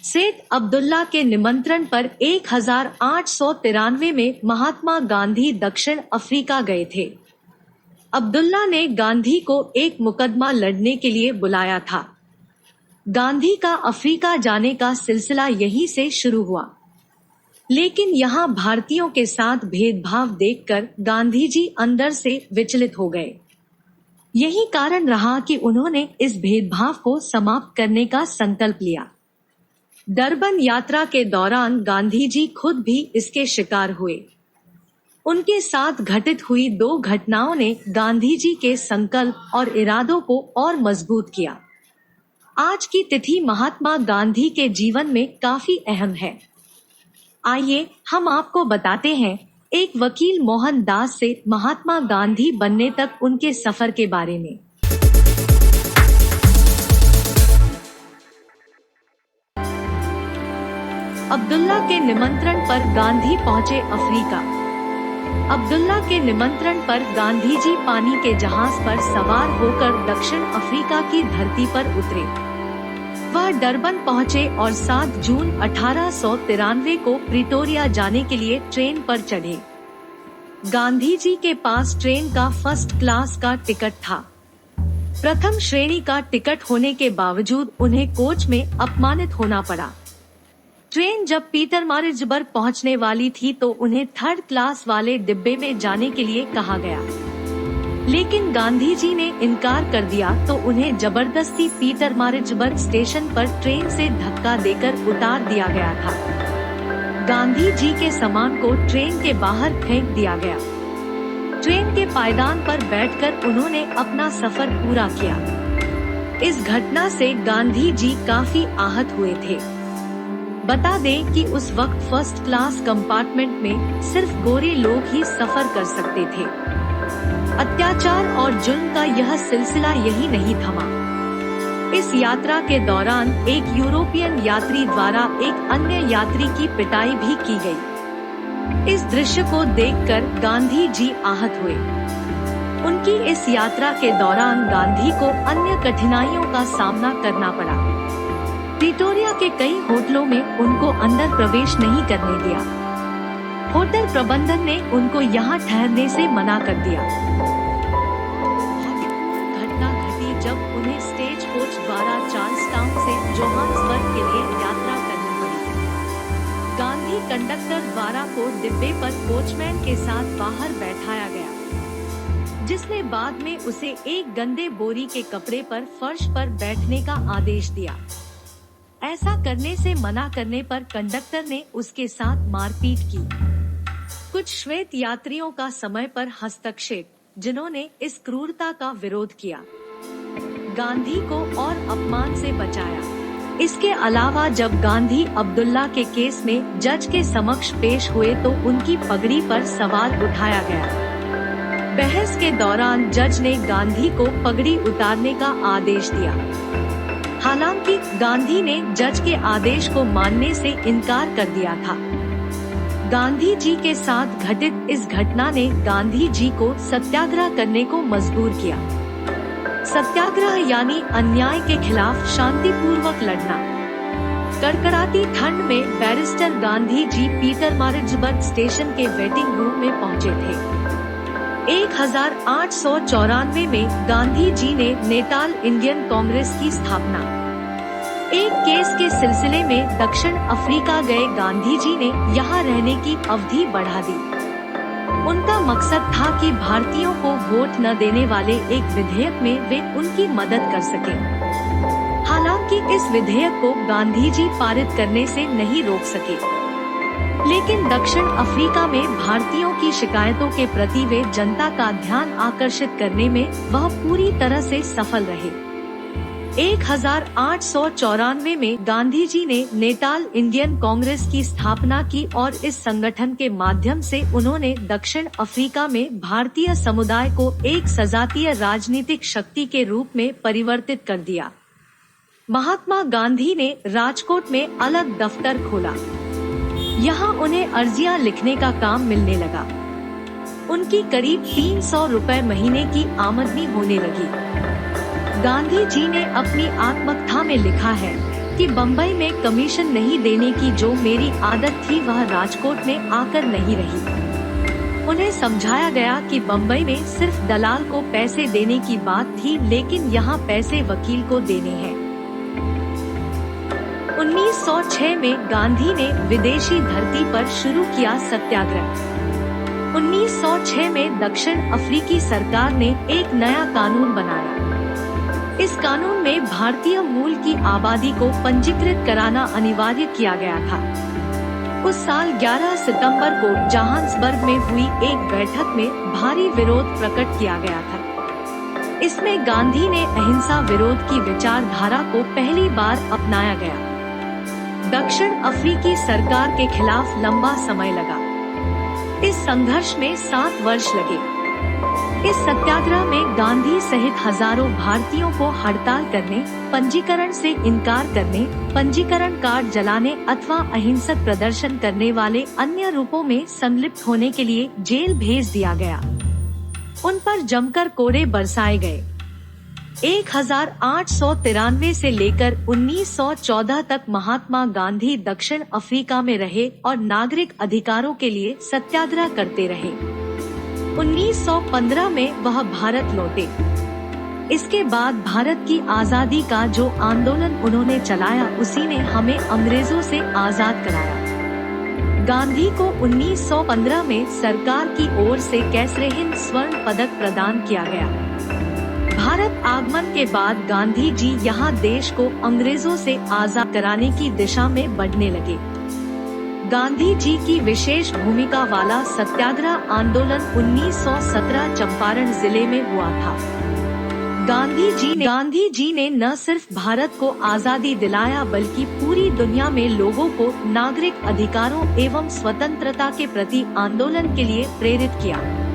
सेठ अब्दुल्ला के निमंत्रण पर 1893 में महात्मा गांधी दक्षिण अफ्रीका गए थे। अब्दुल्ला ने गांधी को एक मुकदमा लड़ने के लिए बुलाया था। गांधी का अफ्रीका जाने का सिलसिला यहीं से शुरू हुआ, लेकिन यहाँ भारतीयों के साथ भेदभाव देखकर गांधी जी अंदर से विचलित हो गए। यही कारण रहा कि उन्होंने इस भेदभाव को समाप्त करने का संकल्प लिया। डरबन यात्रा के दौरान गांधी जी खुद भी इसके शिकार हुए। उनके साथ घटित हुई 2 घटनाओं ने गांधी जी के संकल्प और इरादों को और मजबूत किया। आज की तिथि महात्मा गांधी के जीवन में काफी अहम है। आइए हम आपको बताते हैं एक वकील मोहन दास से महात्मा गांधी बनने तक उनके सफर के बारे में। अब्दुल्ला के निमंत्रण पर गांधी पहुंचे अफ्रीका। अब्दुल्ला के निमंत्रण पर गांधी जी पानी के जहाज पर सवार होकर दक्षिण अफ्रीका की धरती पर उतरे। वह डरबन पहुंचे और 7 जून 1893 को प्रिटोरिया जाने के लिए ट्रेन पर चढ़े। गांधी जी के पास ट्रेन का फर्स्ट क्लास का टिकट था। प्रथम श्रेणी का टिकट होने के बावजूद उन्हें कोच में अपमानित होना पड़ा। ट्रेन जब पीटरमारिट्जबर्ग पहुंचने वाली थी तो उन्हें 3rd क्लास वाले डिब्बे में जाने के लिए कहा गया, लेकिन गांधी जी ने इनकार कर दिया तो उन्हें जबरदस्ती पीटरमारिट्जबर्ग स्टेशन पर ट्रेन से धक्का देकर उतार दिया गया था। गांधी जी के सामान को ट्रेन के बाहर फेंक दिया गया। ट्रेन के पायदान पर बैठकर उन्होंने अपना सफर पूरा किया। इस घटना से गांधी जी काफी आहत हुए थे। बता दें कि उस वक्त फर्स्ट क्लास कंपार्टमेंट में सिर्फ गोरे लोग ही सफर कर सकते थे। अत्याचार और जुल्म का यह सिलसिला यही नहीं थमा। इस यात्रा के दौरान एक यूरोपियन यात्री द्वारा एक अन्य यात्री की पिटाई भी की गई। इस दृश्य को देखकर गांधी जी आहत हुए। उनकी इस यात्रा के दौरान गांधी को अन्य कठिनाइयों का सामना करना पड़ा। प्रिटोरिया के कई होटलों में उनको अंदर प्रवेश नहीं करने दिया। होटल प्रबंधन ने उनको यहाँ ठहरने से मना कर दिया। घटना घटी जब उन्हें स्टेज कोच द्वारा चार्ल्स टाउन से जोहान्सबर्ग के लिए यात्रा करनी पड़ी। गांधी कंडक्टर द्वारा को डिब्बे पर कोचमैन के साथ बाहर बैठाया गया, जिसने बाद में उसे एक गंदे बोरी के कपड़े पर फर्श पर बैठने का आदेश दिया। ऐसा करने से मना करने पर कंडक्टर ने उसके साथ मारपीट की। कुछ श्वेत यात्रियों का समय पर हस्तक्षेप, जिन्होंने इस क्रूरता का विरोध किया, गांधी को और अपमान से बचाया। इसके अलावा जब गांधी अब्दुल्ला के केस में जज के समक्ष पेश हुए तो उनकी पगड़ी पर सवाल उठाया गया। बहस के दौरान जज ने गांधी को पगड़ी उतारने का आदेश दिया। हालांकि गांधी ने जज के आदेश को मानने से इनकार कर दिया था। गांधी जी के साथ घटित इस घटना ने गांधी जी को सत्याग्रह करने को मजबूर किया। सत्याग्रह यानी अन्याय के खिलाफ शांतिपूर्वक लड़ना। कड़कड़ाती ठंड में बैरिस्टर गांधी जी पीटरमारिट्जबर्ग स्टेशन के वेटिंग रूम में पहुंचे थे। 1894 में गांधी जी ने नेटाल इंडियन कांग्रेस की स्थापना। एक केस के सिलसिले में दक्षिण अफ्रीका गए गांधी जी ने यहाँ रहने की अवधि बढ़ा दी। उनका मकसद था कि भारतीयों को वोट न देने वाले एक विधेयक में वे उनकी मदद कर सकें। हालांकि इस विधेयक को गांधी जी पारित करने से नहीं रोक सके, लेकिन दक्षिण अफ्रीका में भारतीयों की शिकायतों के प्रति वे जनता का ध्यान आकर्षित करने में वह पूरी तरह से सफल रहे। 1894 में गांधी जी ने नेटाल इंडियन कांग्रेस की स्थापना की और इस संगठन के माध्यम से उन्होंने दक्षिण अफ्रीका में भारतीय समुदाय को एक सजातीय राजनीतिक शक्ति के रूप में परिवर्तित कर दिया। महात्मा गांधी ने राजकोट में अलग दफ्तर खोला। यहाँ उन्हें अर्जियां लिखने का काम मिलने लगा। उनकी करीब 300 रुपए महीने की आमदनी होने लगी। गांधी जी ने अपनी आत्मकथा में लिखा है, कि बम्बई में कमीशन नहीं देने की जो मेरी आदत थी वह राजकोट में आकर नहीं रही। उन्हें समझाया गया कि बम्बई में सिर्फ दलाल को पैसे देने की बात थी, लेकिन यहाँ पैसे वकील को देने हैं। 1906 में गांधी ने विदेशी धरती पर शुरू किया सत्याग्रह। 1906 में दक्षिण अफ्रीकी सरकार ने एक नया कानून बनाया। इस कानून में भारतीय मूल की आबादी को पंजीकृत कराना अनिवार्य किया गया था। उस साल 11 सितंबर को जोहान्सबर्ग में हुई एक बैठक में भारी विरोध प्रकट किया गया था। इसमें गांधी ने अहिंसा विरोध की विचारधारा को पहली बार अपनाया गया। दक्षिण अफ्रीकी सरकार के खिलाफ लंबा समय लगा। इस संघर्ष में 7 वर्ष लगे। इस सत्याग्रह में गांधी सहित हजारों भारतीयों को हड़ताल करने, पंजीकरण से इनकार करने, पंजीकरण कार्ड जलाने अथवा अहिंसक प्रदर्शन करने वाले अन्य रूपों में संलिप्त होने के लिए जेल भेज दिया गया। उन पर जमकर कोड़े बरसाए गए। 1893 से लेकर 1914 तक महात्मा गांधी दक्षिण अफ्रीका में रहे और नागरिक अधिकारों के लिए सत्याग्रह करते रहे। 1915 में वह भारत लौटे। इसके बाद भारत की आजादी का जो आंदोलन उन्होंने चलाया उसी ने हमें अंग्रेजों से आजाद कराया। गांधी को 1915 में सरकार की ओर से कैसरे-हिंद स्वर्ण पदक प्रदान किया गया। भारत आगमन के बाद गांधी जी यहाँ देश को अंग्रेजों से आजाद कराने की दिशा में बढ़ने लगे। गांधी जी की विशेष भूमिका वाला सत्याग्रह आंदोलन 1917 चंपारण जिले में हुआ था। गांधी जी ने न सिर्फ भारत को आजादी दिलाया बल्कि पूरी दुनिया में लोगों को नागरिक अधिकारों एवं स्वतंत्रता के प्रति आंदोलन के लिए प्रेरित किया।